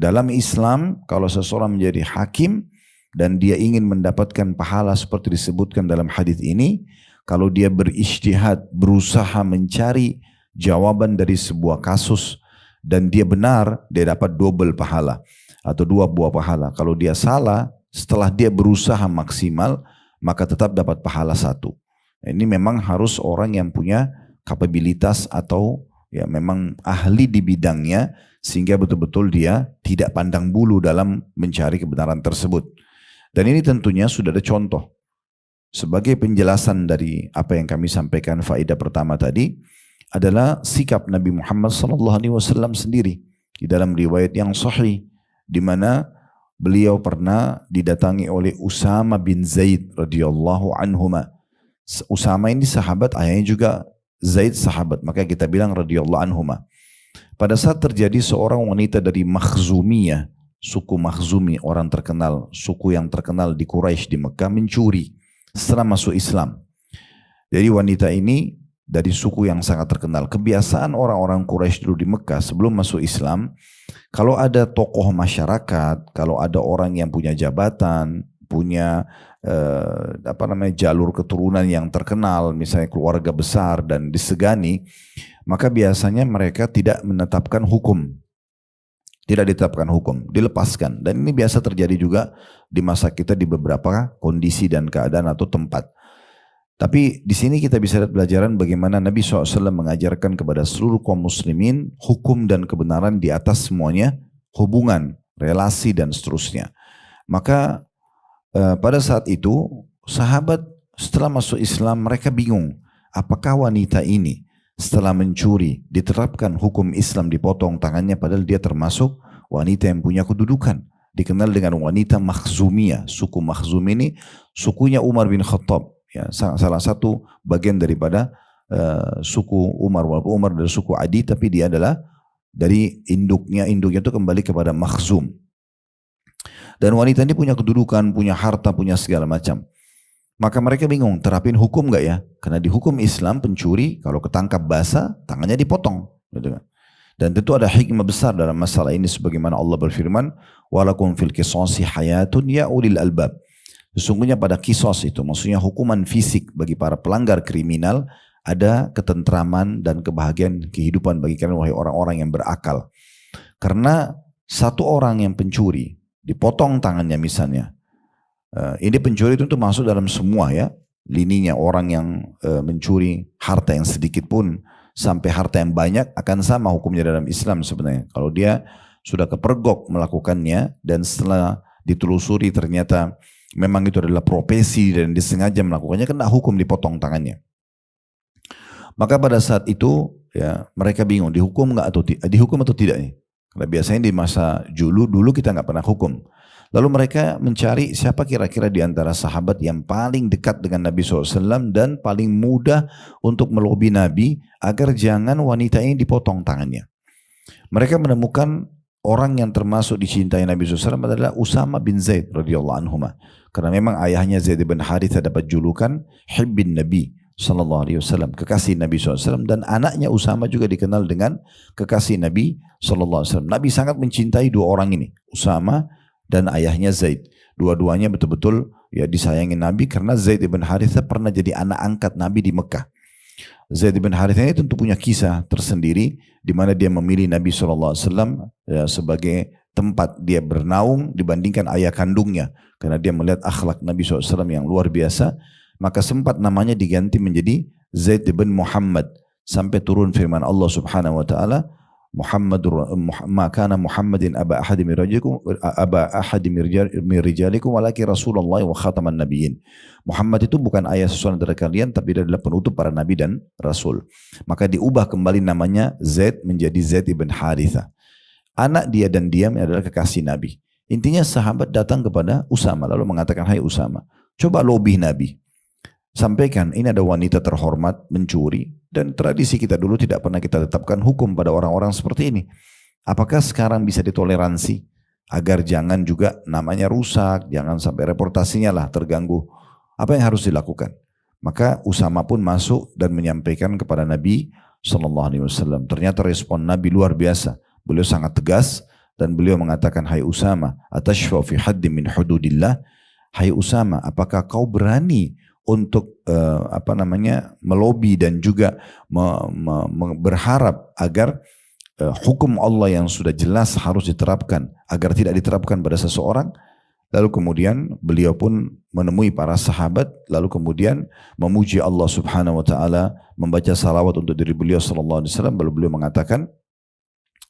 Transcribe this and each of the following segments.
Dalam Islam, kalau seseorang menjadi hakim dan dia ingin mendapatkan pahala seperti disebutkan dalam hadis ini, kalau dia berijtihad, berusaha mencari jawaban dari sebuah kasus dan dia benar, dia dapat double pahala atau 2 buah pahala. Kalau dia salah, setelah dia berusaha maksimal, maka tetap dapat pahala 1. Ini memang harus orang yang punya kapabilitas atau ya memang ahli di bidangnya, sehingga betul-betul dia tidak pandang bulu dalam mencari kebenaran tersebut. Dan ini tentunya sudah ada contoh. Sebagai penjelasan dari apa yang kami sampaikan, faedah pertama tadi adalah sikap Nabi Muhammad SAW sendiri di dalam riwayat yang sahih, di mana beliau pernah didatangi oleh Usama bin Zaid radhiyallahu anhuma. Usama ini sahabat, ayahnya juga Zaid sahabat, maka kita bilang radhiyallahu anhuma. Pada saat terjadi seorang wanita dari Makhzumiyah, suku Makhzumi, orang terkenal, suku yang terkenal di Quraisy di Mekah, mencuri setelah masuk Islam. Jadi wanita ini dari suku yang sangat terkenal. Kebiasaan orang-orang Quraisy dulu di Mekah sebelum masuk Islam, kalau ada tokoh masyarakat, kalau ada orang yang punya jabatan, punya jalur keturunan yang terkenal, misalnya keluarga besar dan disegani, maka biasanya mereka tidak menetapkan hukum. Tidak ditetapkan hukum, dilepaskan. Dan ini biasa terjadi juga di masa kita di beberapa kondisi dan keadaan atau tempat. Tapi di sini kita bisa lihat pelajaran bagaimana Nabi SAW mengajarkan kepada seluruh kaum muslimin hukum dan kebenaran di atas semuanya, hubungan, relasi dan seterusnya. Maka pada saat itu sahabat setelah masuk Islam mereka bingung, apakah wanita ini setelah mencuri diterapkan hukum Islam, dipotong tangannya, padahal dia termasuk wanita yang punya kedudukan, dikenal dengan wanita Makhzumiyah. Suku Makhzum ini sukunya Umar bin Khattab, ya, salah satu bagian daripada suku Umar. Walaupun Umar dari suku Adi, tapi dia adalah dari induknya itu kembali kepada Makhzum. Dan wanita ini punya kedudukan, punya harta, punya segala macam. Maka mereka bingung, terapin hukum gak ya? Karena di hukum Islam pencuri kalau ketangkap basah tangannya dipotong, gitu kan? Dan tentu ada hikmah besar dalam masalah ini, sebagaimana Allah berfirman, walakum fil qisasi hayatun ya ulil albab. Sesungguhnya pada kisos itu, maksudnya hukuman fisik bagi para pelanggar kriminal, ada ketentraman dan kebahagiaan kehidupan bagi kalian wahai orang-orang yang berakal. Karena satu orang yang pencuri dipotong tangannya misalnya, ini pencuri itu masuk dalam semua ya lininya. Orang yang mencuri harta yang sedikit pun sampai harta yang banyak akan sama hukumnya dalam Islam sebenarnya. Kalau dia sudah kepergok melakukannya dan setelah ditelusuri ternyata memang itu adalah profesi dan disengaja melakukannya, kena hukum dipotong tangannya. Maka pada saat itu ya mereka bingung, dihukum atau tidak nih? Karena biasanya di masa dulu kita nggak pernah hukum. Lalu mereka mencari siapa kira-kira di antara sahabat yang paling dekat dengan Nabi SAW dan paling mudah untuk melobi Nabi agar jangan wanita ini dipotong tangannya. Mereka menemukan orang yang termasuk dicintai Nabi SAW adalah Usama bin Zaid radhiyallahu anhu. Karena memang ayahnya Zaid bin Harithah dapat julukan Hibbin Nabi SAW, kekasih Nabi SAW, dan anaknya Usama juga dikenal dengan kekasih Nabi SAW. Nabi sangat mencintai dua orang ini, Usama dan ayahnya Zaid. Dua-duanya betul-betul ya disayangi Nabi karena Zaid bin Harithah pernah jadi anak angkat Nabi di Mekah. Zaid bin Harithah ini tentu punya kisah tersendiri di mana dia memilih Nabi SAW ya, sebagai tempat dia bernaung dibandingkan ayah kandungnya. Karena dia melihat akhlak Nabi SAW yang luar biasa, maka sempat namanya diganti menjadi Zaid bin Muhammad. Sampai turun firman Allah Subhanahu wa taala, Kana Muhammadin aba ahadi min rijalikum walakin Rasulullah wa khataman nabiyyin. Muhammad itu bukan ayah seseorang dari kalian, tapi dia adalah penutup para nabi dan rasul. Maka diubah kembali namanya Zaid menjadi Zaid ibn Harithah. Anak dia dan dia adalah kekasih Nabi. Intinya sahabat datang kepada Usama lalu mengatakan, hai Usama, coba lobby Nabi. Sampaikan ini ada wanita terhormat mencuri dan tradisi kita dulu tidak pernah kita tetapkan hukum pada orang-orang seperti ini. Apakah sekarang bisa ditoleransi agar jangan juga namanya rusak, jangan sampai reputasinya lah terganggu. Apa yang harus dilakukan? Maka Usama pun masuk dan menyampaikan kepada Nabi SAW. Ternyata respon Nabi luar biasa. Beliau sangat tegas dan beliau mengatakan, hai Usama, atashfa fi haddin min hududillah, hai Usama, apakah kau berani untuk melobi dan juga berharap agar hukum Allah yang sudah jelas harus diterapkan agar tidak diterapkan pada seseorang? Lalu kemudian beliau pun menemui para sahabat, lalu kemudian memuji Allah Subhanahu wa taala, membaca salawat untuk diri beliau sallallahu alaihi wasallam, lalu beliau mengatakan,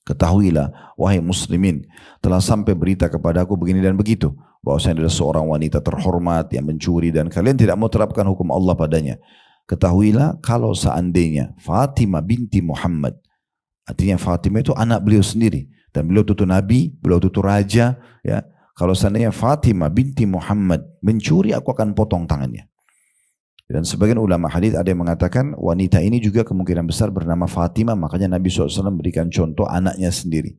ketahuilah wahai muslimin, telah sampai berita kepadaku begini dan begitu, bahwasanya adalah seorang wanita terhormat yang mencuri dan kalian tidak mau terapkan hukum Allah padanya. Ketahuilah kalau seandainya Fatimah binti Muhammad, artinya Fatimah itu anak beliau sendiri, dan beliau tutu nabi, beliau tutu raja, ya. Kalau seandainya Fatimah binti Muhammad mencuri, aku akan potong tangannya. Dan sebagian ulama hadis ada yang mengatakan wanita ini juga kemungkinan besar bernama Fatimah, makanya Nabi SAW berikan contoh anaknya sendiri.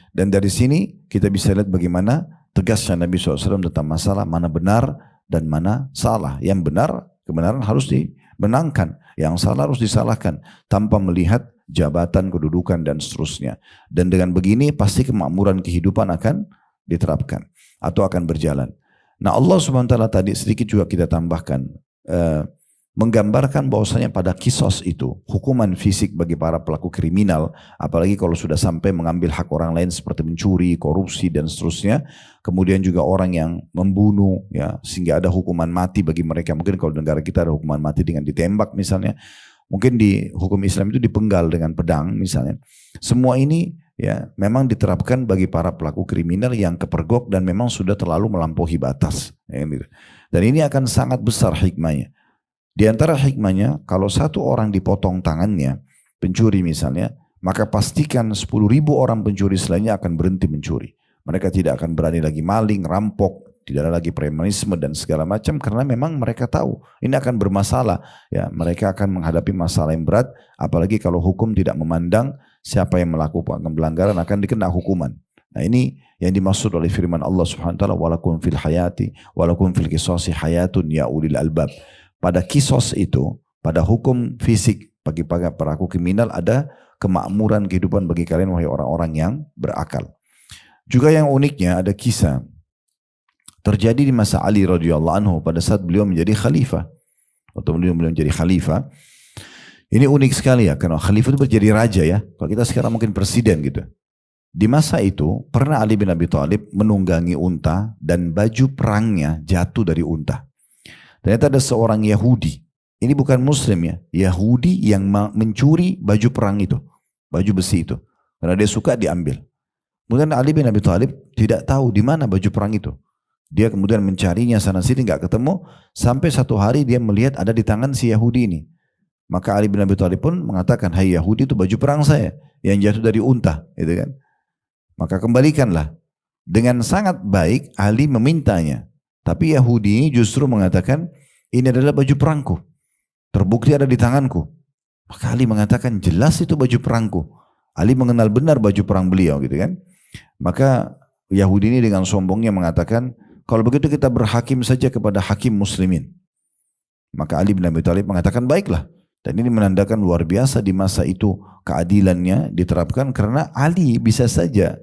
Dan dari sini kita bisa lihat bagaimana tegasnya Nabi SAW tentang masalah mana benar dan mana salah. Yang benar, kebenaran harus dibenangkan, yang salah harus disalahkan, tanpa melihat jabatan, kedudukan dan seterusnya. Dan dengan begini pasti kemakmuran kehidupan akan diterapkan atau akan berjalan. Nah, Allah SWT tadi sedikit juga kita tambahkan, menggambarkan bahwasanya pada kisos itu hukuman fisik bagi para pelaku kriminal, apalagi kalau sudah sampai mengambil hak orang lain seperti mencuri, korupsi dan seterusnya. Kemudian juga orang yang membunuh, ya, sehingga ada hukuman mati bagi mereka. Mungkin kalau di negara kita ada hukuman mati dengan ditembak misalnya, mungkin di hukum Islam itu dipenggal dengan pedang misalnya. Semua ini ya memang diterapkan bagi para pelaku kriminal yang kepergok dan memang sudah terlalu melampaui batas. Dan ini akan sangat besar hikmahnya. Di antara hikmahnya, kalau satu orang dipotong tangannya, pencuri misalnya, maka pastikan 10.000 orang pencuri selainnya akan berhenti mencuri. Mereka tidak akan berani lagi maling, rampok, tidak ada lagi premanisme dan segala macam, karena memang mereka tahu ini akan bermasalah. Ya, mereka akan menghadapi masalah yang berat, apalagi kalau hukum tidak memandang siapa yang melakukan pelanggaran akan dikena hukuman. Nah, ini yang dimaksud oleh firman Allah Subhanahu wa taala, walakum fil hayati walakum fil qisasi hayatun ya ulil albab. Pada kisos itu, pada hukum fisik bagi pelaku kriminal ada kemakmuran kehidupan bagi kalian wahai orang-orang yang berakal. Juga yang uniknya ada kisah terjadi di masa Ali radhiyallahu anhu pada saat beliau menjadi khalifah. Atau beliau menjadi khalifah. Ini unik sekali ya, karena khalifah itu menjadi raja ya. Kalau kita sekarang mungkin presiden gitu. Di masa itu pernah Ali bin Abi Thalib menunggangi unta dan baju perangnya jatuh dari unta. Ternyata ada seorang Yahudi. Ini bukan Muslim ya. Yahudi yang mencuri baju perang itu. Baju besi itu. Karena dia suka diambil. Kemudian Ali bin Abi Thalib tidak tahu di mana baju perang itu. Dia kemudian mencarinya sana sini nggak ketemu. Sampai satu hari dia melihat ada di tangan si Yahudi ini. Maka Ali bin Abi Thalib pun mengatakan, hai Yahudi, itu baju perang saya yang jatuh dari unta, gitu kan? Maka kembalikanlah. Dengan sangat baik Ali memintanya. Tapi Yahudi justru mengatakan, ini adalah baju perangku. Terbukti ada di tanganku. Maka Ali mengatakan, jelas itu baju perangku. Ali mengenal benar baju perang beliau, gitu kan? Maka Yahudi ini dengan sombongnya mengatakan, kalau begitu kita berhakim saja kepada hakim muslimin. Maka Ali bin Abi Thalib mengatakan, baiklah. Dan ini menandakan luar biasa di masa itu keadilannya diterapkan, karena Ali bisa saja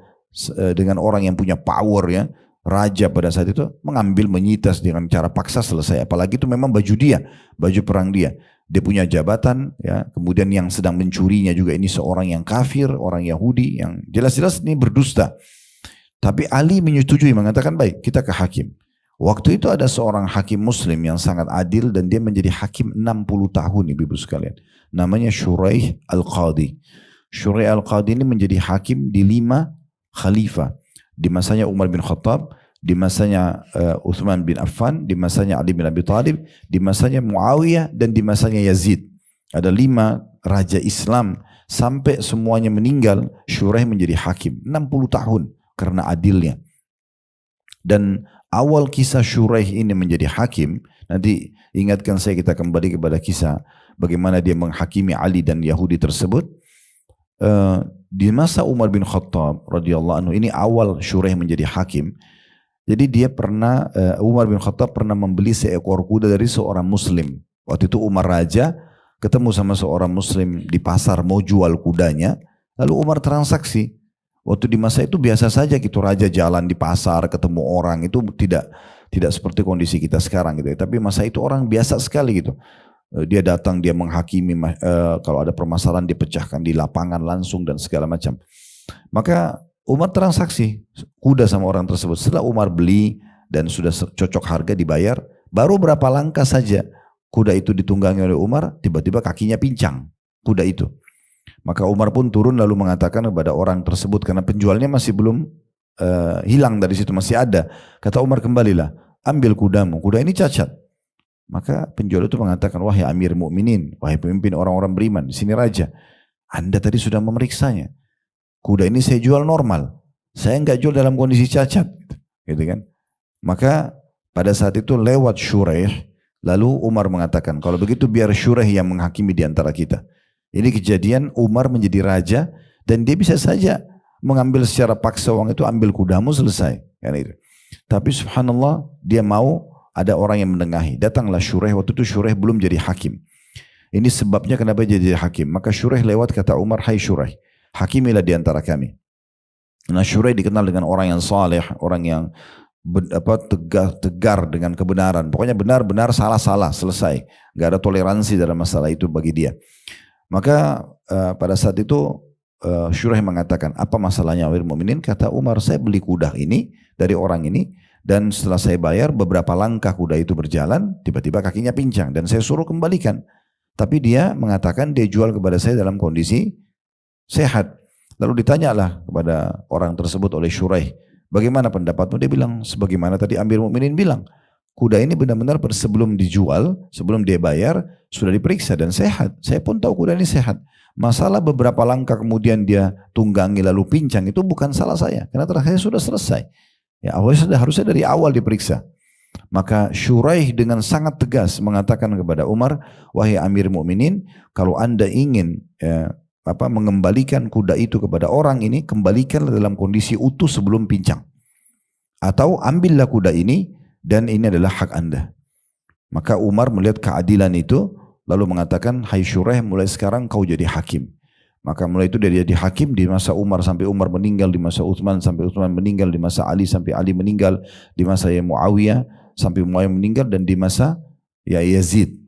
dengan orang yang punya power ya, raja pada saat itu, mengambil, menyita dengan cara paksa selesai. Apalagi itu memang baju dia, baju perang dia. Dia punya jabatan ya, kemudian yang sedang mencurinya juga ini seorang yang kafir, orang Yahudi yang jelas-jelas ini berdusta. Tapi Ali menyetujui, mengatakan baik kita ke hakim. Waktu itu ada seorang hakim muslim yang sangat adil dan dia menjadi hakim 60 tahun ibu-ibu sekalian. Namanya Shuraih Al-Qadhi. Shuraih Al-Qadhi ini menjadi hakim di 5 khalifah. Di masanya Umar bin Khattab, di masanya Uthman bin Affan, di masanya Ali bin Abi Thalib, di masanya Muawiyah dan di masanya Yazid. Ada 5 raja Islam sampai semuanya meninggal, Shuraih menjadi hakim 60 tahun karena adilnya. Dan awal kisah Shuraih ini menjadi hakim, nanti ingatkan saya kita kembali kepada kisah bagaimana dia menghakimi Ali dan Yahudi tersebut. Di masa Umar bin Khattab radhiyallahu anhu, ini awal Shuraih menjadi hakim. Jadi dia pernah, Umar bin Khattab pernah membeli seekor kuda dari seorang muslim. Waktu itu Umar raja ketemu sama seorang muslim di pasar mau jual kudanya, lalu Umar transaksi. Waktu di masa itu biasa saja gitu, raja jalan di pasar, ketemu orang, itu tidak seperti kondisi kita sekarang gitu ya. Tapi masa itu orang biasa sekali gitu. Dia datang, dia menghakimi, kalau ada permasalahan dipecahkan di lapangan langsung dan segala macam. Maka Umar transaksi kuda sama orang tersebut. Setelah Umar beli dan sudah cocok harga dibayar, baru berapa langkah saja kuda itu ditunggangi oleh Umar, tiba-tiba kakinya pincang kuda itu. Maka Umar pun turun lalu mengatakan kepada orang tersebut, karena penjualnya masih belum hilang dari situ, masih ada. Kata Umar, kembalilah, ambil kudamu, kuda ini cacat. Maka penjual itu mengatakan, wahai Amir Mukminin, wahai pemimpin orang-orang beriman, di sini raja, Anda tadi sudah memeriksanya. Kuda ini saya jual normal, saya enggak jual dalam kondisi cacat, gitu kan? Maka pada saat itu lewat Shuraih, lalu Umar mengatakan, kalau begitu biar Shuraih yang menghakimi di antara kita. Ini kejadian Umar menjadi raja dan dia bisa saja mengambil secara paksa uang itu, ambil kudamu selesai, kan itu. Tapi subhanallah dia mau ada orang yang menengahi. Datanglah Shuraih, waktu itu Shuraih belum jadi hakim. Ini sebabnya kenapa jadi hakim. Maka Shuraih lewat, kata Umar, hai Shuraih, hakimilah di antara kami. Nah Shuraih dikenal dengan orang yang saleh, orang yang tegar dengan kebenaran. Pokoknya benar-benar, salah-salah, selesai. Gak ada toleransi dalam masalah itu bagi dia. Maka pada saat itu Shuraih mengatakan, apa masalahnya Amir Mukminin? Kata Umar, saya beli kuda ini dari orang ini, dan setelah saya bayar beberapa langkah kuda itu berjalan, tiba-tiba kakinya pincang dan saya suruh kembalikan. Tapi dia mengatakan dia jual kepada saya dalam kondisi sehat. Lalu ditanyalah kepada orang tersebut oleh Shuraih, bagaimana pendapatmu? Dia bilang, sebagaimana tadi Amir Mukminin bilang, kuda ini benar-benar sebelum dijual, sebelum dia bayar, sudah diperiksa dan sehat. Saya pun tahu kuda ini sehat. Masalah beberapa langkah kemudian dia tunggangi lalu pincang, itu bukan salah saya, karena terakhir sudah selesai. Ya, harusnya dari awal diperiksa. Maka Shuraih dengan sangat tegas mengatakan kepada Umar, wahai Amir Mukminin, kalau Anda ingin mengembalikan kuda itu kepada orang ini, kembalikanlah dalam kondisi utuh sebelum pincang. Atau ambillah kuda ini dan ini adalah hak Anda. Maka Umar melihat keadilan itu lalu mengatakan, hai Shuraih, mulai sekarang kau jadi hakim. Maka mulai itu dia jadi hakim di masa Umar sampai Umar meninggal, di masa Utsman sampai Utsman meninggal, di masa Ali sampai Ali meninggal, di masa Muawiyah sampai Muawiyah meninggal, dan di masa Yazid.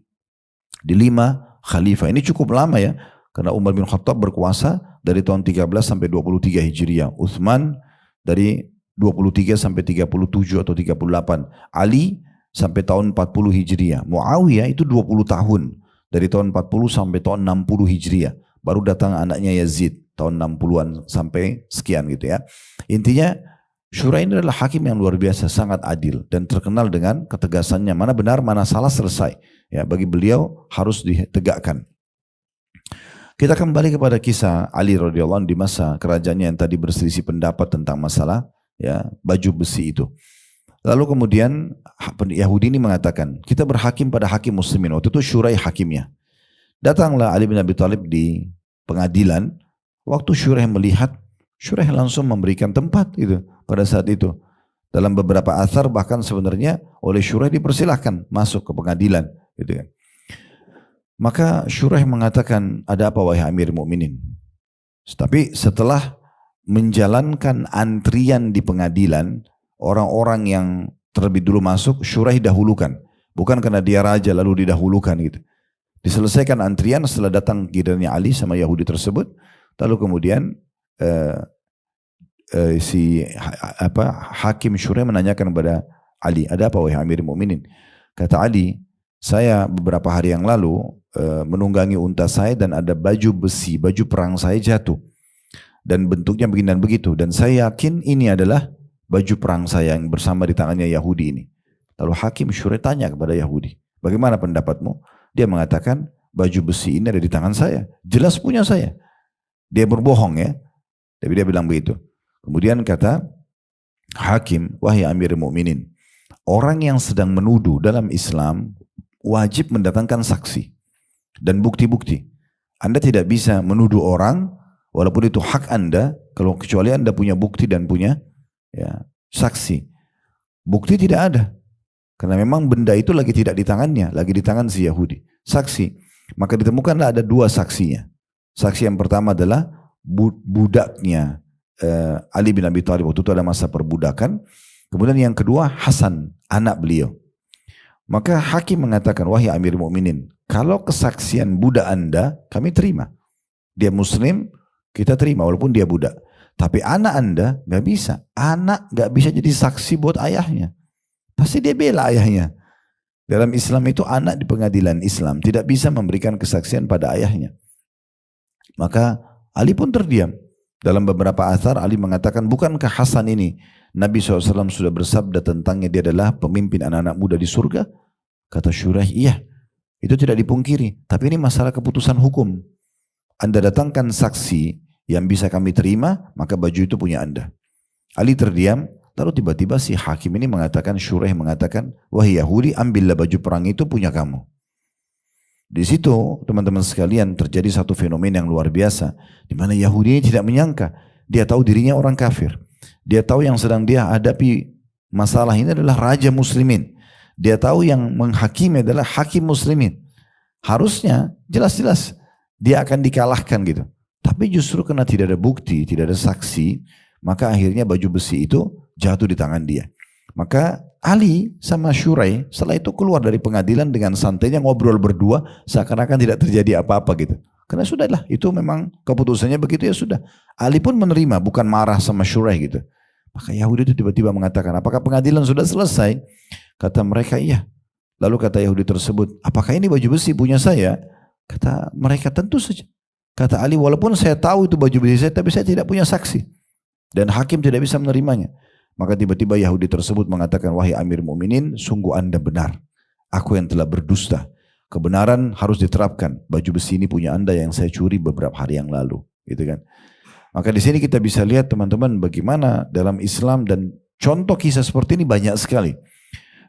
Di 5 khalifah. Ini cukup lama ya, karena Umar bin Khattab berkuasa dari tahun 13 sampai 23 Hijriah. Utsman dari 23 sampai 37 atau 38. Ali sampai tahun 40 Hijriah. Muawiyah itu 20 tahun. Dari tahun 40 sampai tahun 60 Hijriah. Baru datang anaknya Yazid tahun 60-an sampai sekian gitu ya. Intinya Shuraih ini adalah hakim yang luar biasa, sangat adil dan terkenal dengan ketegasannya. Mana benar, mana salah, selesai. Ya, bagi beliau harus ditegakkan. Kita kembali kepada kisah Ali radhiyallahu anhu di masa kerajaannya yang tadi berselisih pendapat tentang masalah ya baju besi itu. Lalu kemudian Yahudi ini mengatakan, kita berhakim pada hakim muslimin. Waktu itu Shuraih hakimnya. Datanglah Ali bin Abi Thalib di pengadilan. Waktu Shuraih melihat, Shuraih langsung memberikan tempat gitu pada saat itu. Dalam beberapa athar bahkan sebenarnya oleh Shuraih dipersilahkan masuk ke pengadilan gitu kan. Maka Shuraih mengatakan, ada apa wahai Amir Mukminin? Tapi setelah menjalankan antrian di pengadilan, orang-orang yang terlebih dulu masuk, Shuraih dahulukan. Bukan karena dia raja lalu didahulukan gitu. Diselesaikan antrian, setelah datang gilirannya Ali sama Yahudi tersebut, lalu kemudian hakim Shuraih menanyakan kepada Ali, ada apa wahai Amir Mukminin? Kata Ali, saya beberapa hari yang lalu menunggangi unta saya dan ada baju besi, baju perang saya jatuh. Dan bentuknya begini dan begitu. Dan saya yakin ini adalah baju perang saya yang bersama di tangannya Yahudi ini. Lalu hakim Shuraih tanya kepada Yahudi, bagaimana pendapatmu? Dia mengatakan, baju besi ini ada di tangan saya. Jelas punya saya. Dia berbohong ya. Tapi dia bilang begitu. Kemudian kata hakim, wahai Amir Mukminin, orang yang sedang menuduh dalam Islam wajib mendatangkan saksi dan bukti-bukti. Anda tidak bisa menuduh orang, walaupun itu hak Anda, kalau kecuali Anda punya bukti dan punya ya, saksi. Bukti tidak ada. Karena memang benda itu lagi tidak di tangannya, lagi di tangan si Yahudi. Saksi. Maka ditemukanlah ada 2 saksinya. Saksi yang pertama adalah budaknya Ali bin Abi Thalib, waktu itu ada masa perbudakan. Kemudian yang kedua Hasan, anak beliau. Maka hakim mengatakan, wahai Amir Mukminin, kalau kesaksian budak Anda kami terima. Dia muslim, kita terima walaupun dia budak. Tapi anak Anda gak bisa. Anak gak bisa jadi saksi buat ayahnya. Pasti dia bela ayahnya. Dalam Islam itu anak di pengadilan Islam tidak bisa memberikan kesaksian pada ayahnya. Maka Ali pun terdiam. Dalam beberapa athar Ali mengatakan, bukankah Hasan ini Nabi SAW sudah bersabda tentangnya dia adalah pemimpin anak-anak muda di surga? Kata Shuraih, iya. Itu tidak dipungkiri. Tapi ini masalah keputusan hukum. Anda datangkan saksi yang bisa kami terima, maka baju itu punya Anda. Ali terdiam. Lalu tiba-tiba si hakim ini mengatakan, Shuraih mengatakan, wahai Yahudi, ambillah baju perang itu punya kamu. Di situ teman-teman sekalian terjadi satu fenomena yang luar biasa. Di mana Yahudi ini tidak menyangka. Dia tahu dirinya orang kafir. Dia tahu yang sedang dia hadapi masalah ini adalah raja muslimin. Dia tahu yang menghakimi adalah hakim muslimin. Harusnya jelas-jelas dia akan dikalahkan gitu. Tapi justru karena tidak ada bukti, tidak ada saksi, maka akhirnya baju besi itu jatuh di tangan dia. Maka Ali sama Shuraih setelah itu keluar dari pengadilan dengan santainya ngobrol berdua seakan-akan tidak terjadi apa-apa gitu. Karena sudahlah, itu memang keputusannya begitu ya sudah. Ali pun menerima, bukan marah sama Shuraih gitu. Maka Yahudi itu tiba-tiba mengatakan, apakah pengadilan sudah selesai? Kata mereka, iya. Lalu kata Yahudi tersebut, apakah ini baju besi punya saya? Kata mereka, tentu saja. Kata Ali, walaupun saya tahu itu baju besi saya, tapi saya tidak punya saksi. Dan hakim tidak bisa menerimanya. Maka tiba-tiba Yahudi tersebut mengatakan, wahai Amir Mukminin, sungguh Anda benar. Aku yang telah berdusta. Kebenaran harus diterapkan. Baju besi ini punya Anda yang saya curi beberapa hari yang lalu. Gitu kan. Maka di sini kita bisa lihat teman-teman bagaimana dalam Islam, dan contoh kisah seperti ini banyak sekali.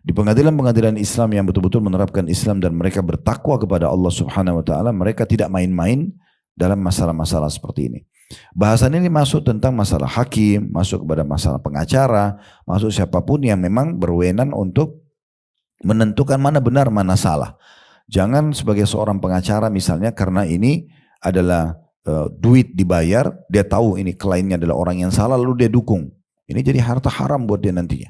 Di pengadilan-pengadilan Islam yang betul-betul menerapkan Islam dan mereka bertakwa kepada Allah Subhanahu wa taala, mereka tidak main-main dalam masalah-masalah seperti ini. Bahasan ini masuk tentang masalah hakim, masuk kepada masalah pengacara, masuk siapapun yang memang berwenang untuk menentukan mana benar mana salah. Jangan sebagai seorang pengacara misalnya karena ini adalah duit dibayar, dia tahu ini kliennya adalah orang yang salah lalu dia dukung. Ini jadi harta haram buat dia nantinya.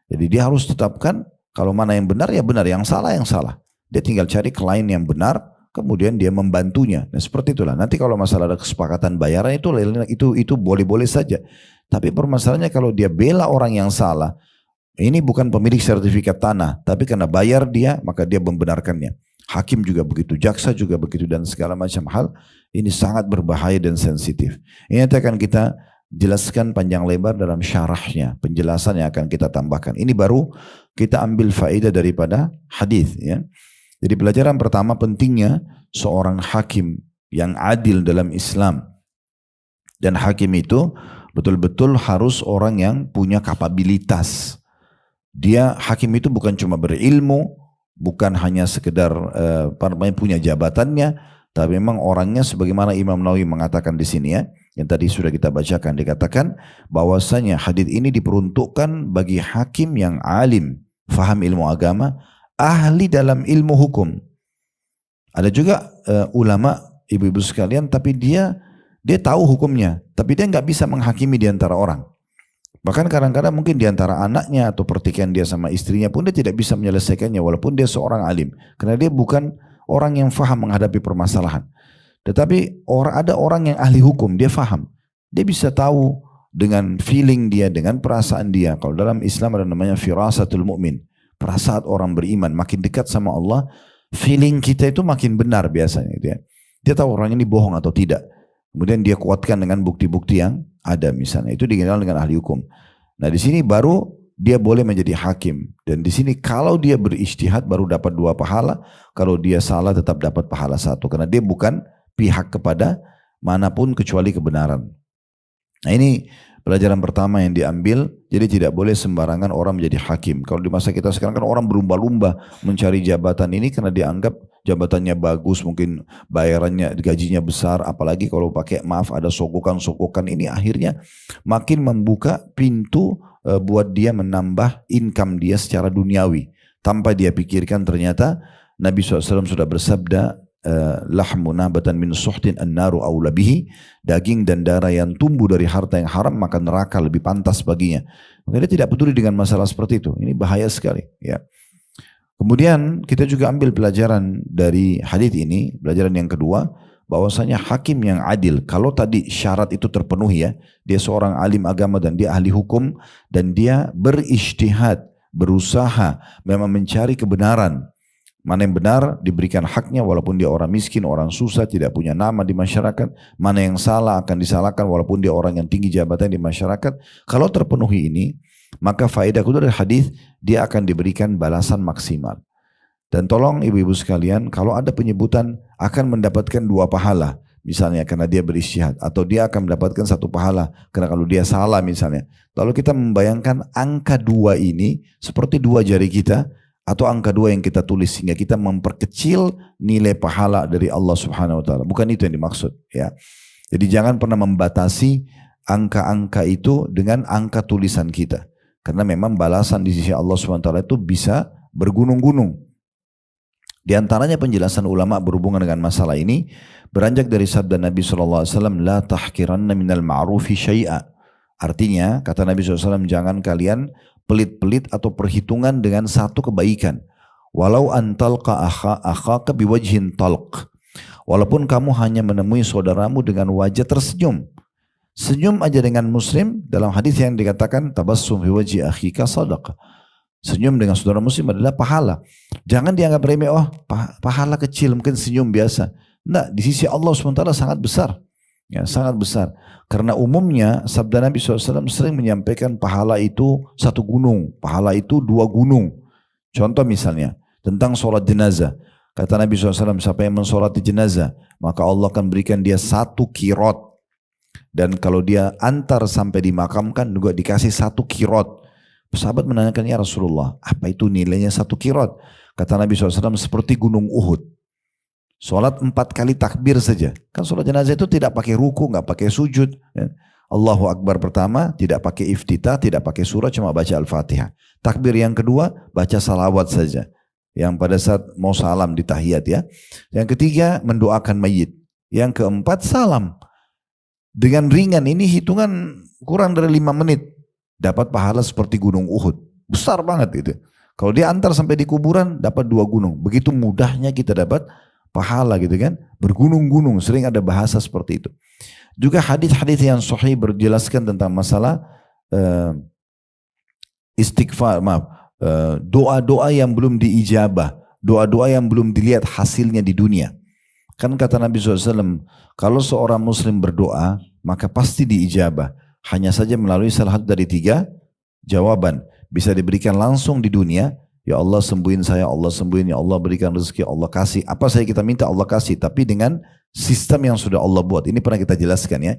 Jadi dia harus tetapkan kalau mana yang benar ya benar, yang salah ya salah. Dia tinggal cari klien yang benar, kemudian dia membantunya. Nah, seperti itulah. Nanti kalau masalah ada kesepakatan bayaran itu boleh-boleh saja. Tapi permasalahannya kalau dia bela orang yang salah, ini bukan pemilik sertifikat tanah, tapi karena bayar dia, maka dia membenarkannya. Hakim juga begitu, jaksa juga begitu, dan segala macam hal. Ini sangat berbahaya dan sensitif. Ini nanti akan kita jelaskan panjang lebar dalam syarahnya, penjelasan yang akan kita tambahkan. Ini baru kita ambil faedah daripada hadis, ya. Jadi pelajaran pertama pentingnya seorang hakim yang adil dalam Islam. Dan hakim itu betul-betul harus orang yang punya kapabilitas. Dia hakim itu bukan cuma berilmu, bukan hanya sekedar punya jabatannya, tapi memang orangnya sebagaimana Imam Nawawi mengatakan di sini ya, yang tadi sudah kita bacakan, dikatakan bahwasanya hadis ini diperuntukkan bagi hakim yang alim, faham ilmu agama, ahli dalam ilmu hukum. Ada juga ulama ibu-ibu sekalian, tapi dia tahu hukumnya, tapi dia nggak bisa menghakimi di antara orang. Bahkan kadang-kadang mungkin di antara anaknya atau pertikaian dia sama istrinya pun dia tidak bisa menyelesaikannya walaupun dia seorang alim. Karena dia bukan orang yang faham menghadapi permasalahan. Tetapi ada orang yang ahli hukum, dia faham. Dia bisa tahu dengan feeling dia, dengan perasaan dia. Kalau dalam Islam ada namanya firasatul mu'min. Perasaan orang beriman, makin dekat sama Allah, feeling kita itu makin benar biasanya. Gitu ya. Dia tahu orang ini bohong atau tidak. Kemudian dia kuatkan dengan bukti-bukti yang ada misalnya. Itu dikenal dengan ahli hukum. Nah di sini baru dia boleh menjadi hakim. Dan di sini kalau dia berijtihad baru dapat 2 pahala. Kalau dia salah tetap dapat pahala 1. Karena dia bukan pihak kepada manapun kecuali kebenaran. Nah ini pelajaran pertama yang diambil. Jadi tidak boleh sembarangan orang menjadi hakim. Kalau di masa kita sekarang kan orang berlumba-lumba mencari jabatan ini karena dianggap jabatannya bagus, mungkin bayarannya, gajinya besar, apalagi kalau pakai maaf ada sokokan-sokokan, ini akhirnya makin membuka pintu buat dia menambah income dia secara duniawi. Tanpa dia pikirkan ternyata Nabi SAW sudah bersabda, lahmu nabatan min suhtin an-naru aula bihi, daging dan darah yang tumbuh dari harta yang haram maka neraka lebih pantas baginya. Maka dia tidak peduli dengan masalah seperti itu. Ini bahaya sekali, ya. Kemudian kita juga ambil pelajaran dari hadis ini, pelajaran yang kedua, bahwasanya hakim yang adil, kalau tadi syarat itu terpenuhi ya, dia seorang alim agama dan dia ahli hukum dan dia berijtihad, berusaha memang mencari kebenaran. Mana yang benar diberikan haknya walaupun dia orang miskin, orang susah, tidak punya nama di masyarakat. Mana yang salah akan disalahkan walaupun dia orang yang tinggi jabatan di masyarakat. Kalau terpenuhi ini, maka faedah kedua dari hadis, dia akan diberikan balasan maksimal. Dan tolong ibu-ibu sekalian, kalau ada penyebutan akan mendapatkan 2 pahala, misalnya karena dia berijtihad, atau dia akan mendapatkan 1 pahala karena kalau dia salah misalnya. Lalu kita membayangkan angka 2 ini seperti 2 jari kita, atau angka 2 yang kita tulis sehingga kita memperkecil nilai pahala dari Allah Subhanahu wa taala. Bukan itu yang dimaksud, ya. Jadi jangan pernah membatasi angka-angka itu dengan angka tulisan kita. Karena memang balasan di sisi Allah Subhanahu wa taala itu bisa bergunung-gunung. Di antaranya penjelasan ulama berhubungan dengan masalah ini beranjak dari sabda Nabi SAW, la tahkiranna minal ma'rufi syai'a. Artinya kata Nabi SAW, jangan kalian pelit-pelit atau perhitungan dengan satu kebaikan. Walau antalqa akhaka biwajhin talq. Walaupun kamu hanya menemui saudaramu dengan wajah tersenyum. Senyum aja dengan muslim, dalam hadis yang dikatakan tabassum fi wajhi akhika sadaqah. Senyum dengan saudara muslim adalah pahala. Jangan dianggap remeh, oh pahala kecil, mungkin senyum biasa. Enggak, di sisi Allah SWT sangat besar. Ya, sangat besar. Karena umumnya sabda Nabi SAW sering menyampaikan pahala itu 1 gunung, pahala itu 2 gunung. Contoh misalnya tentang sholat jenazah. Kata Nabi SAW, siapa yang mensolati jenazah, maka Allah akan berikan dia 1 kirot. Dan kalau dia antar sampai dimakamkan juga dikasih 1 kirot. Sahabat menanyakan, ya Rasulullah, apa itu nilainya 1 kirot? Kata Nabi SAW, seperti gunung Uhud. Sholat 4 kali takbir saja. Kan sholat jenazah itu tidak pakai ruku, nggak pakai sujud. Allahu Akbar pertama, tidak pakai iftitah, tidak pakai surah, cuma baca Al-Fatihah. Takbir yang kedua, baca salawat saja. Yang pada saat mau salam di tahiyat ya. Yang ketiga, mendoakan mayit. Yang keempat, salam. Dengan ringan ini hitungan kurang dari 5 menit. Dapat pahala seperti gunung Uhud. Besar banget itu. Kalau dia antar sampai di kuburan, dapat 2 gunung. Begitu mudahnya kita dapat pahala gitu kan, bergunung-gunung, sering ada bahasa seperti itu. Juga hadis-hadis yang sahih berjelaskan tentang masalah istighfar, doa-doa yang belum diijabah, doa-doa yang belum dilihat hasilnya di dunia. Kan kata Nabi SAW, kalau seorang muslim berdoa, maka pasti diijabah. Hanya saja melalui salah satu dari 3 jawaban. Bisa diberikan langsung di dunia, ya Allah sembuhin saya, Allah sembuhin, ya Allah berikan rezeki, Allah kasih. Apa saja kita minta Allah kasih, tapi dengan sistem yang sudah Allah buat. Ini pernah kita jelaskan ya.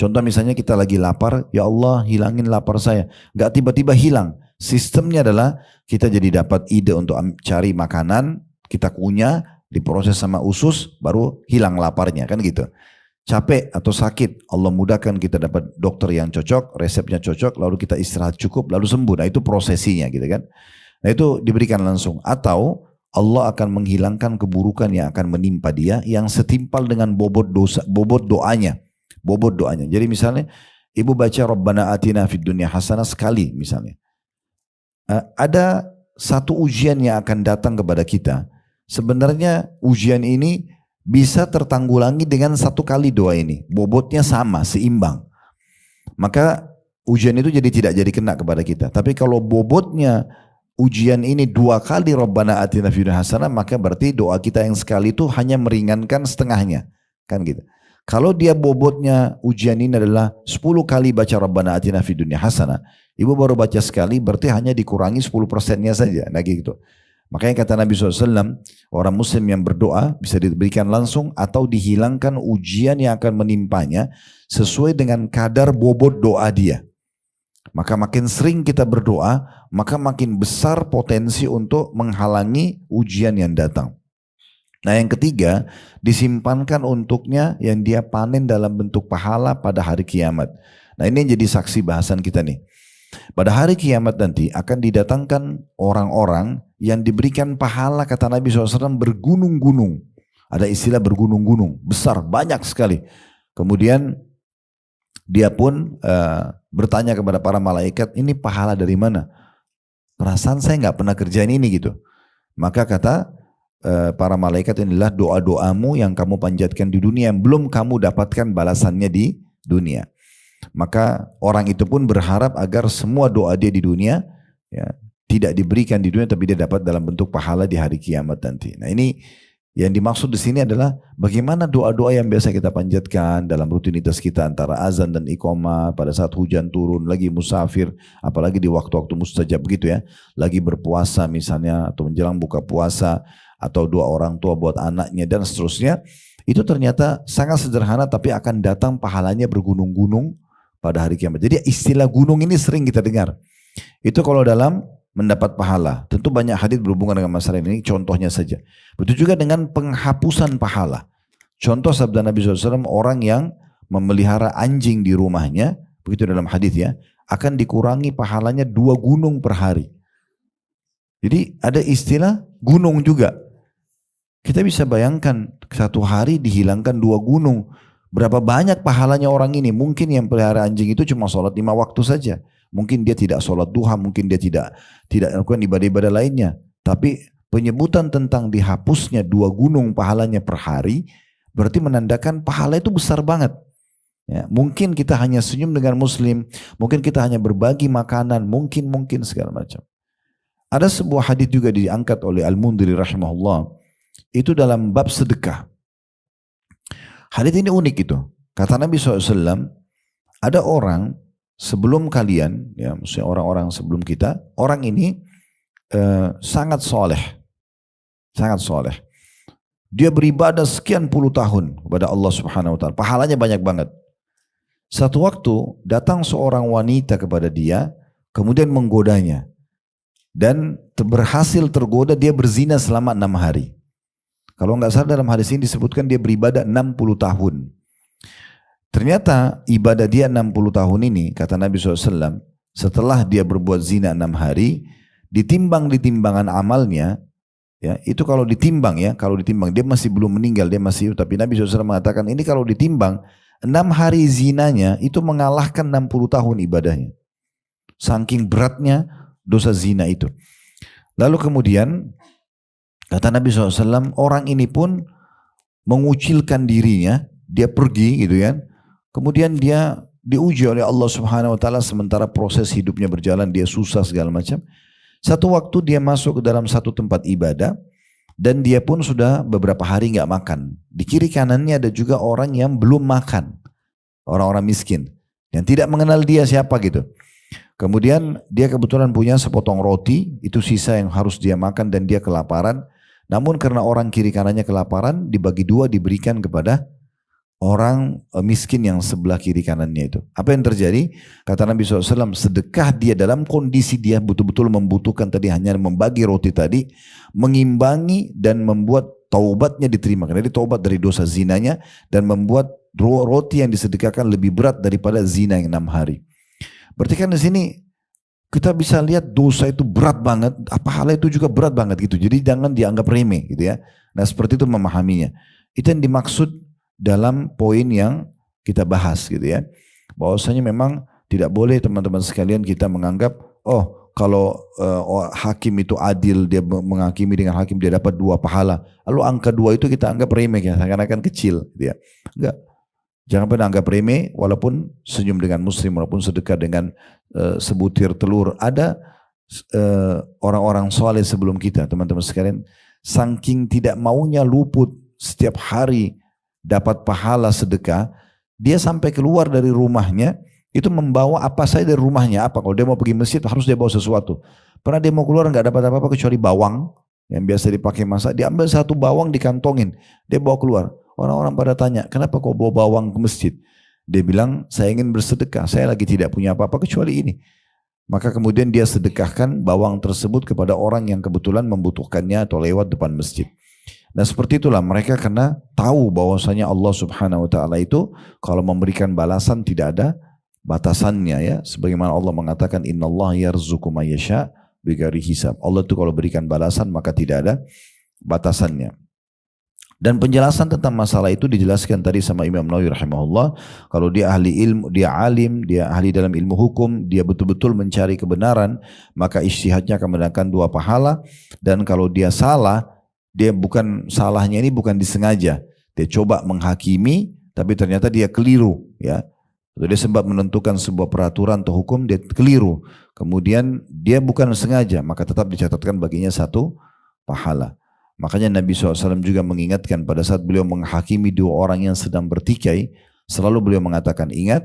Contoh misalnya kita lagi lapar, ya Allah hilangin lapar saya. Gak tiba-tiba hilang. Sistemnya adalah kita jadi dapat ide untuk cari makanan, kita kunyah, diproses sama usus, baru hilang laparnya, kan gitu. Capek atau sakit, Allah mudahkan kita dapat dokter yang cocok, resepnya cocok, lalu kita istirahat cukup, lalu sembuh. Nah itu prosesinya gitu kan. Nah itu diberikan langsung. Atau Allah akan menghilangkan keburukan yang akan menimpa dia yang setimpal dengan bobot dosa, bobot doanya. Bobot doanya. Jadi misalnya ibu baca Rabbana atina fid dunya hasanah sekali misalnya. Ada satu ujian yang akan datang kepada kita. Sebenarnya ujian ini bisa tertanggulangi dengan 1 kali doa ini. Bobotnya sama, seimbang. Maka ujian itu tidak jadi kena kepada kita. Tapi kalau bobotnya ujian ini 2 kali Rabbana atina fid dunya hasanah, maka berarti doa kita yang sekali itu hanya meringankan setengahnya. Kan gitu. Kalau dia bobotnya ujian ini adalah 10 kali baca Rabbana atina fid dunya hasanah, ibu baru baca sekali berarti hanya dikurangi 10%-nya saja. Nah gitu. Makanya kata Nabi SAW, orang muslim yang berdoa bisa diberikan langsung atau dihilangkan ujian yang akan menimpanya sesuai dengan kadar bobot doa dia. Maka makin sering kita berdoa, maka makin besar potensi untuk menghalangi ujian yang datang. Nah yang ketiga, disimpankan untuknya yang dia panen dalam bentuk pahala pada hari kiamat. Nah ini yang jadi saksi bahasan kita nih. Pada hari kiamat nanti akan didatangkan orang-orang yang diberikan pahala kata Nabi SAW bergunung-gunung. Ada istilah bergunung-gunung, besar, banyak sekali. Kemudian dia pun bertanya kepada para malaikat, ini pahala dari mana? Perasaan saya nggak pernah kerjain ini gitu. Maka kata para malaikat, inilah doa-doamu yang kamu panjatkan di dunia yang belum kamu dapatkan balasannya di dunia. Maka orang itu pun berharap agar semua doa dia di dunia ya, tidak diberikan di dunia tapi dia dapat dalam bentuk pahala di hari kiamat nanti. Nah ini yang dimaksud di sini adalah bagaimana doa-doa yang biasa kita panjatkan dalam rutinitas kita antara azan dan iqamah pada saat hujan turun, lagi musafir, apalagi di waktu-waktu mustajab begitu ya, lagi berpuasa misalnya atau menjelang buka puasa atau doa orang tua buat anaknya dan seterusnya. Itu ternyata sangat sederhana tapi akan datang pahalanya bergunung-gunung pada hari kiamat. Jadi istilah gunung ini sering kita dengar. Itu kalau dalam mendapat pahala. Tentu banyak hadis berhubungan dengan masalah ini, contohnya saja. Begitu juga dengan penghapusan pahala. Contoh sabda Nabi SAW, orang yang memelihara anjing di rumahnya, begitu dalam hadis ya, akan dikurangi pahalanya 2 gunung per hari. Jadi ada istilah gunung juga. Kita bisa bayangkan satu hari dihilangkan 2 gunung. Berapa banyak pahalanya orang ini. Mungkin yang pelihara anjing itu cuma sholat 5 waktu saja. Mungkin dia tidak sholat duha, mungkin dia tidak lakukan ibadah-ibadah lainnya. Tapi penyebutan tentang dihapusnya 2 gunung pahalanya per hari, berarti menandakan pahala itu besar banget. Ya, mungkin kita hanya senyum dengan muslim, mungkin kita hanya berbagi makanan, mungkin segala macam. Ada sebuah hadis juga diangkat oleh Al-Mundhiri rahimahullah. Itu dalam bab sedekah. Hadis ini unik itu. Kata Nabi SAW, ada orang sebelum kalian, ya maksudnya orang-orang sebelum kita, orang ini sangat soleh. Sangat soleh. Dia beribadah sekian puluh tahun kepada Allah Subhanahu Wa Taala. Pahalanya banyak banget. Satu waktu datang seorang wanita kepada dia, kemudian menggodanya. Dan berhasil tergoda, dia berzina selama 6 hari. Kalau nggak salah dalam hadis ini disebutkan dia beribadah 60 tahun. Ternyata ibadah dia 60 tahun ini, kata Nabi SAW, setelah dia berbuat zina 6 hari, ditimbang di timbangan amalnya, ya itu kalau ditimbang dia masih belum meninggal, dia masih, tapi Nabi SAW mengatakan ini kalau ditimbang, 6 hari zinanya itu mengalahkan 60 tahun ibadahnya. Saking beratnya dosa zina itu. Lalu kemudian, kata Nabi SAW, orang ini pun mengucilkan dirinya, dia pergi gitu kan. Kemudian dia diuji oleh Allah Subhanahu Wa Taala sementara proses hidupnya berjalan, dia susah segala macam. Satu waktu dia masuk ke dalam satu tempat ibadah dan dia pun sudah beberapa hari nggak makan. Di kiri kanannya ada juga orang yang belum makan, orang-orang miskin yang tidak mengenal dia siapa gitu. Kemudian dia kebetulan punya sepotong roti, itu sisa yang harus dia makan dan dia kelaparan. Namun karena orang kiri kanannya kelaparan, dibagi 2 diberikan kepada orang miskin yang sebelah kiri kanannya itu. Apa yang terjadi? Kata Nabi SAW, sedekah dia dalam kondisi dia betul-betul membutuhkan tadi hanya membagi roti tadi, mengimbangi dan membuat taubatnya diterima. Jadi taubat dari dosa zinanya dan membuat roti yang disedekahkan lebih berat daripada zina yang 6 hari. Berarti kan di sini kita bisa lihat dosa itu berat banget, pahala itu juga berat banget gitu. Jadi jangan dianggap remeh gitu ya. Nah seperti itu memahaminya. Itu yang dimaksud dalam poin yang kita bahas gitu ya. Bahwasanya memang tidak boleh teman-teman sekalian kita menganggap, oh kalau hakim itu adil, dia menghakimi dengan hakim dia dapat 2 pahala. Lalu angka 2 itu kita anggap remeh ya, seakan-akan kecil gitu ya. Enggak. Jangan pernah anggap remeh, walaupun senyum dengan muslim, walaupun sedekah dengan sebutir telur. Ada orang-orang soleh sebelum kita, teman-teman sekalian, saking tidak maunya luput setiap hari dapat pahala sedekah, dia sampai keluar dari rumahnya, itu membawa apa saja dari rumahnya. Apa? Kalau dia mau pergi masjid, harus dia bawa sesuatu. Pernah dia mau keluar nggak dapat apa-apa kecuali bawang, yang biasa dipakai masak, dia ambil 1 bawang dikantongin, dia bawa keluar. Orang-orang pada tanya, kenapa kau bawa bawang ke masjid? Dia bilang, saya ingin bersedekah, saya lagi tidak punya apa-apa kecuali ini. Maka kemudian dia sedekahkan bawang tersebut kepada orang yang kebetulan membutuhkannya atau lewat depan masjid. Nah seperti itulah mereka karena tahu bahwasanya Allah Subhanahu Wa Taala itu kalau memberikan balasan tidak ada batasannya ya. Sebagaimana Allah mengatakan, Innallaha yarzuqu may yasha bighairi hisab. Allah itu kalau berikan balasan maka tidak ada batasannya. Dan penjelasan tentang masalah itu dijelaskan tadi sama Imam Nawawi rahimahullah. Kalau dia ahli ilmu, dia alim, dia ahli dalam ilmu hukum, dia betul-betul mencari kebenaran, maka ijtihadnya akan mendapatkan 2 pahala. Dan kalau dia salah, dia bukan salahnya ini bukan disengaja. Dia coba menghakimi, tapi ternyata dia keliru, ya. Atau dia sempat menentukan sebuah peraturan atau hukum, dia keliru. Kemudian dia bukan sengaja, maka tetap dicatatkan baginya 1 pahala. Makanya Nabi SAW juga mengingatkan pada saat beliau menghakimi 2 orang yang sedang bertikai, selalu beliau mengatakan, ingat,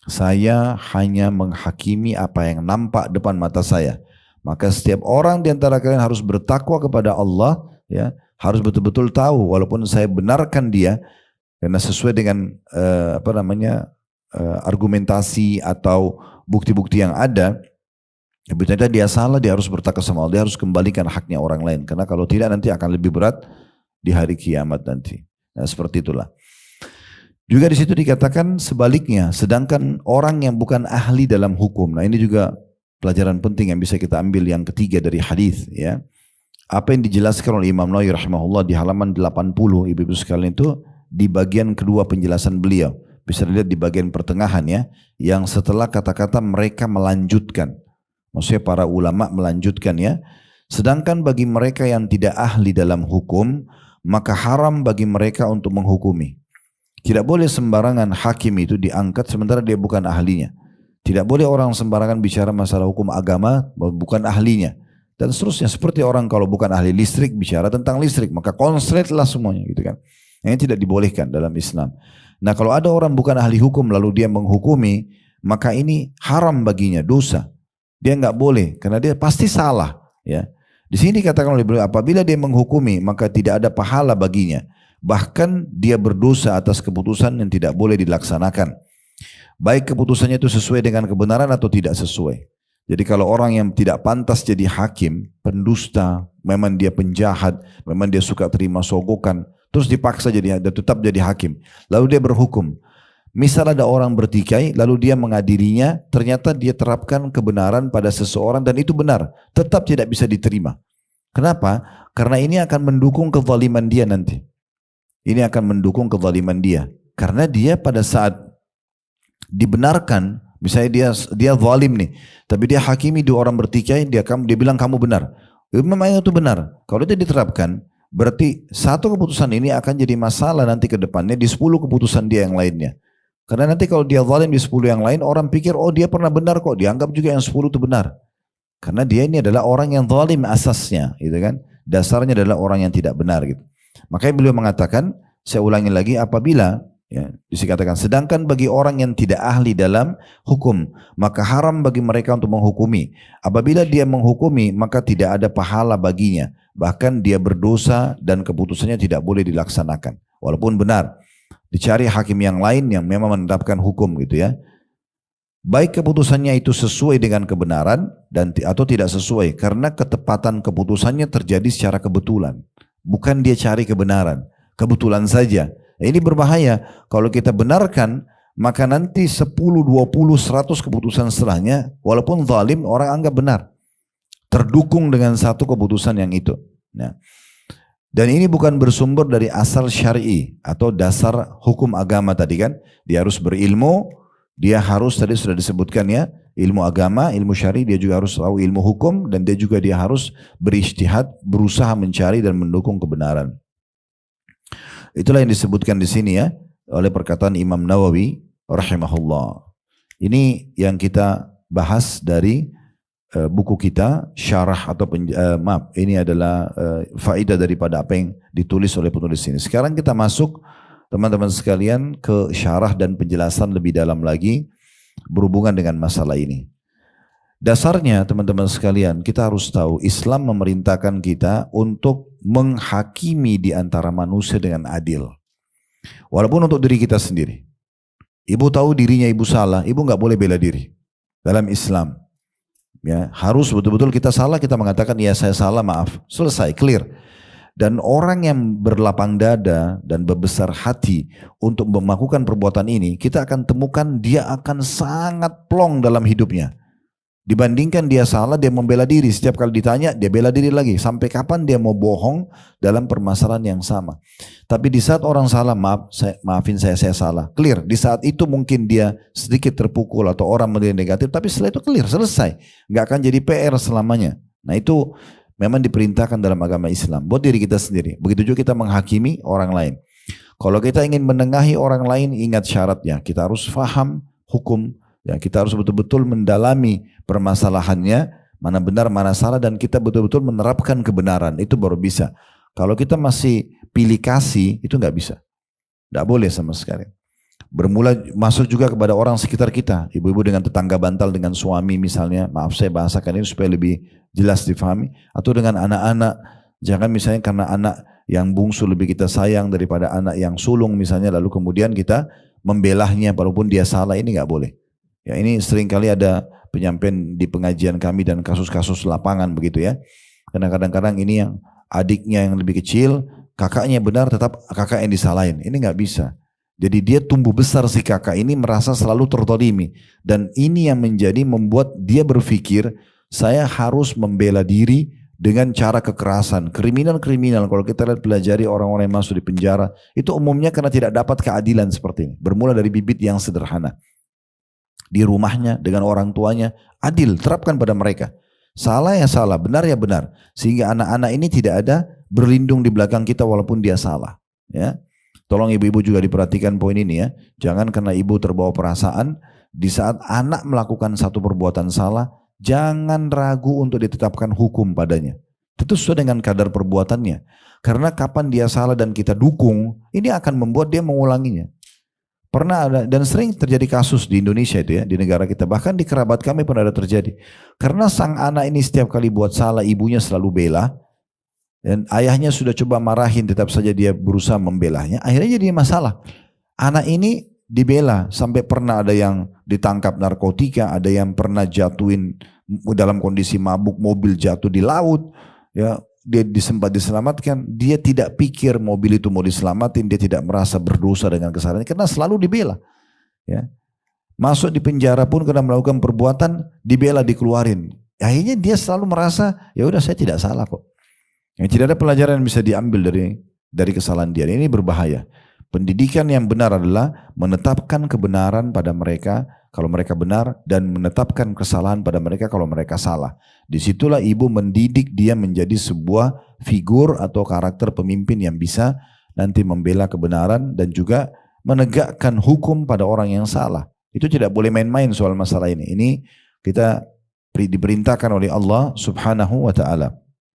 saya hanya menghakimi apa yang nampak depan mata saya. Maka setiap orang di antara kalian harus bertakwa kepada Allah, ya, harus betul-betul tahu walaupun saya benarkan dia karena sesuai dengan argumentasi atau bukti-bukti yang ada. Tapi ternyata dia salah, dia harus bertakwa sama Allah, dia harus kembalikan haknya orang lain. Karena kalau tidak nanti akan lebih berat di hari kiamat nanti. Nah, seperti itulah. Juga di situ dikatakan sebaliknya, sedangkan orang yang bukan ahli dalam hukum. Nah, ini juga pelajaran penting yang bisa kita ambil yang ketiga dari hadis, ya. Apa yang dijelaskan oleh Imam Nawawi rahimahullah di halaman 80, ibu-ibu sekalian, itu di bagian kedua penjelasan beliau. Bisa dilihat di bagian pertengahan, ya, yang setelah kata-kata mereka melanjutkan. Maksudnya para ulama melanjutkan, ya. Sedangkan bagi mereka yang tidak ahli dalam hukum, maka haram bagi mereka untuk menghukumi. Tidak boleh sembarangan hakim itu diangkat sementara dia bukan ahlinya. Tidak boleh orang sembarangan bicara masalah hukum agama bukan ahlinya. Dan seterusnya, seperti orang kalau bukan ahli listrik bicara tentang listrik, maka konslet lah semuanya, gitu kan. Yang tidak dibolehkan dalam Islam. Nah, kalau ada orang bukan ahli hukum lalu dia menghukumi, maka ini haram baginya, dosa. Dia nggak boleh karena dia pasti salah, ya. Di sini dikatakan oleh beliau, apabila dia menghukumi maka tidak ada pahala baginya, bahkan dia berdosa atas keputusan yang tidak boleh dilaksanakan, baik keputusannya itu sesuai dengan kebenaran atau tidak sesuai. Jadi kalau orang yang tidak pantas jadi hakim, pendusta, memang dia penjahat, memang dia suka terima sogokan, terus dipaksa tetap jadi hakim, lalu dia berhukum. Misal ada orang bertikai, lalu dia mengadilinya, ternyata dia terapkan kebenaran pada seseorang dan itu benar, tetap tidak bisa diterima. Kenapa? Karena ini akan mendukung kezaliman dia nanti. Ini akan mendukung kezaliman dia. Karena dia pada saat dibenarkan, misalnya dia zalim nih, tapi dia hakimi 2 orang bertikai, dia bilang kamu benar. Memang itu benar. Kalau itu diterapkan, berarti 1 keputusan ini akan jadi masalah nanti ke depannya di 10 keputusan dia yang lainnya. Karena nanti kalau dia zalim di 10 yang lain, orang pikir, oh dia pernah benar kok, dianggap juga yang 10 itu benar. Karena dia ini adalah orang yang zalim asasnya, gitu kan. Dasarnya adalah orang yang tidak benar, gitu. Makanya beliau mengatakan, saya ulangi lagi, apabila, ya, dikatakan, sedangkan bagi orang yang tidak ahli dalam hukum, maka haram bagi mereka untuk menghukumi. Apabila dia menghukumi, maka tidak ada pahala baginya. Bahkan dia berdosa dan keputusannya tidak boleh dilaksanakan. Walaupun benar. Dicari hakim yang lain yang memang menetapkan hukum, gitu ya. Baik keputusannya itu sesuai dengan kebenaran atau tidak sesuai, karena ketepatan keputusannya terjadi secara kebetulan. Bukan dia cari kebenaran, kebetulan saja. Ini berbahaya. Kalau kita benarkan, maka nanti 10, 20, 100 keputusan setelahnya, walaupun zalim, orang anggap benar. Terdukung dengan 1 keputusan yang itu. Nah. Dan ini bukan bersumber dari asal syar'i atau dasar hukum agama tadi kan. Dia harus berilmu, dia harus tadi sudah disebutkan ya, ilmu agama, ilmu syar'i, dia juga harus tahu ilmu hukum dan dia harus berijtihad, berusaha mencari dan mendukung kebenaran. Itulah yang disebutkan di sini ya oleh perkataan Imam Nawawi rahimahullah. Ini yang kita bahas dari buku kita syarah atau ini adalah faedah daripada apa yang ditulis oleh penulis ini. Sekarang kita masuk teman-teman sekalian ke syarah dan penjelasan lebih dalam lagi berhubungan dengan masalah ini. Dasarnya teman-teman sekalian, kita harus tahu Islam memerintahkan kita untuk menghakimi di antara manusia dengan adil. Walaupun untuk diri kita sendiri. Ibu tahu dirinya ibu salah, ibu nggak boleh bela diri dalam Islam. Ya, harus betul-betul kita salah, kita mengatakan ya saya salah, maaf, selesai, clear. Dan orang yang berlapang dada dan berbesar hati untuk melakukan perbuatan ini, kita akan temukan dia akan sangat plong dalam hidupnya. Dibandingkan dia salah, dia membela diri. Setiap kali ditanya, dia bela diri lagi. Sampai kapan dia mau bohong dalam permasalahan yang sama. Tapi di saat orang salah, maafin saya salah. Clear. Di saat itu mungkin dia sedikit terpukul atau orang menilai negatif. Tapi setelah itu clear, selesai. Nggak akan jadi PR selamanya. Nah itu memang diperintahkan dalam agama Islam. Buat diri kita sendiri. Begitu juga kita menghakimi orang lain. Kalau kita ingin menengahi orang lain, ingat syaratnya. Kita harus faham hukum. Ya, kita harus betul-betul mendalami permasalahannya, mana benar, mana salah, dan kita betul-betul menerapkan kebenaran. Itu baru bisa. Kalau kita masih pilih kasih, itu nggak bisa. Nggak boleh sama sekali. Bermula masuk juga kepada orang sekitar kita. Ibu-ibu dengan tetangga bantal dengan suami misalnya. Maaf saya bahasakan ini supaya lebih jelas difahami. Atau dengan anak-anak. Jangan misalnya karena anak yang bungsu lebih kita sayang daripada anak yang sulung misalnya. Lalu kemudian kita membelahnya walaupun dia salah. Ini nggak boleh. Ya, ini seringkali ada penyampaian di pengajian kami dan kasus-kasus lapangan begitu ya. Karena kadang-kadang ini yang adiknya yang lebih kecil, kakaknya benar tetap kakak yang disalahin. Ini nggak bisa. Jadi dia tumbuh besar si kakak ini merasa selalu tertolimi. Dan ini yang menjadi membuat dia berpikir, saya harus membela diri dengan cara kekerasan. Kriminal-kriminal, kalau kita lihat pelajari orang-orang yang masuk di penjara, itu umumnya karena tidak dapat keadilan seperti ini. Bermula dari bibit yang sederhana. Di rumahnya dengan orang tuanya adil, terapkan pada mereka. Salah ya salah, benar ya benar, sehingga anak-anak ini tidak ada berlindung di belakang kita walaupun dia salah. Ya, tolong ibu-ibu juga diperhatikan poin ini ya. Jangan karena ibu terbawa perasaan di saat anak melakukan satu perbuatan salah, jangan ragu untuk ditetapkan hukum padanya. Itu sesuai dengan kadar perbuatannya. Karena kapan dia salah dan kita dukung, ini akan membuat dia mengulanginya. Pernah ada dan sering terjadi kasus di Indonesia itu ya, di negara kita, bahkan di kerabat kami pernah ada terjadi. Karena sang anak ini setiap kali buat salah ibunya selalu bela dan ayahnya sudah coba marahin tetap saja dia berusaha membelanya, akhirnya jadi masalah. Anak ini dibela sampai pernah ada yang ditangkap narkotika, ada yang pernah jatuhin dalam kondisi mabuk mobil jatuh di laut ya. Dia sempat diselamatkan, dia tidak pikir mobil itu mau diselamatin, dia tidak merasa berdosa dengan kesalahannya karena selalu dibela. Ya. Masuk di penjara pun karena melakukan perbuatan dibela, dikeluarin. Akhirnya dia selalu merasa ya udah saya tidak salah kok. Yang tidak ada pelajaran yang bisa diambil dari kesalahan dia. Ini berbahaya. Pendidikan yang benar adalah menetapkan kebenaran pada mereka kalau mereka benar dan menetapkan kesalahan pada mereka kalau mereka salah. Disitulah ibu mendidik dia menjadi sebuah figur atau karakter pemimpin yang bisa nanti membela kebenaran dan juga menegakkan hukum pada orang yang salah. Itu tidak boleh main-main soal masalah ini. Ini kita diperintahkan oleh Allah Subhanahu wa ta'ala.